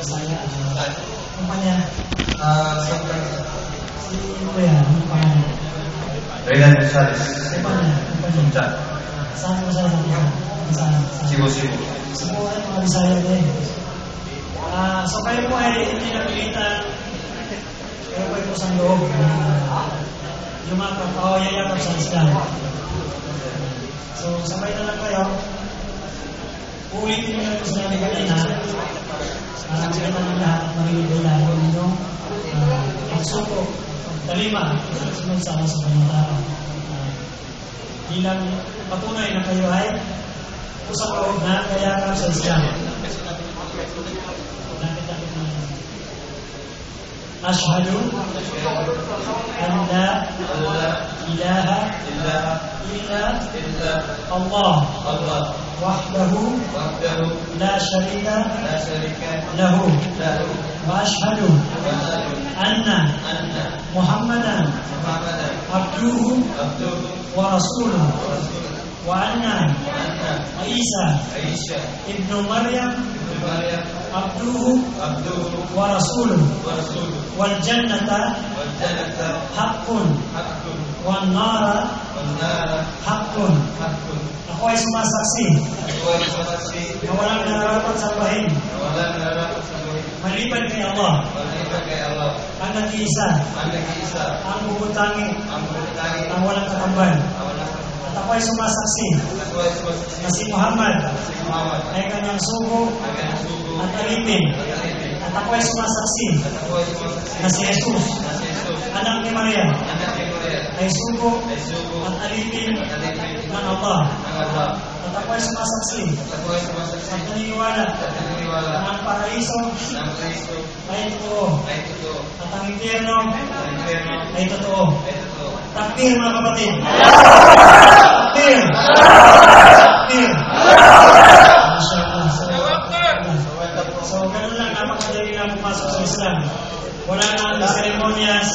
Saya, kumpanya, si Kuya, kumpanya. Renan Gonzales. Kumpanya, Sumca. Saan mo sa Sibo-sibo. Sibo ay mga Bisaya din. So kayo po ay hindi napilitan, kayo po ay kusang loob na yumakap o yayakap sa Islam. So sabay na lang kayo. Ulitin nyo lang ito sa namin kanina. Parang kita ng lahat at marinig nila yung inyong pagsuko, talima, sunod sa sa panandaan. Bilang patunay na kayo ay kusang loob na kayakap sa Islam. Lapit-lapit na lang. Ashhadu an la ilaha illa Allah wahdahu la syarika lahu wa ashhadu anna Muhammadan abduhu wa rasuluh wa anna Isa ibnu Maryam abduhu wa rasuluh wal jannata haqqun wan nara haqqun. Ako ay sumasaksi na walang nararapat sa bahin maliban kay Allah ang nag-iisa, ang bubutangin, ang walang katambal. At ako ay sumasaksi na si Muhammad ay kanyang sugo at alipin. At ako ay sumasaksi na si Jesus, anak ni Maria, ay sugo at alipin ng Allah. At ako ay sumasaksi at naniniwala na ang paraiso ay totoo at ang impyerno ay totoo. Takbir mga kapatid! Takbir! Takbir! So, ganun lang, napakadali lang pumasok sa Islam. Wala na ang seremonyas.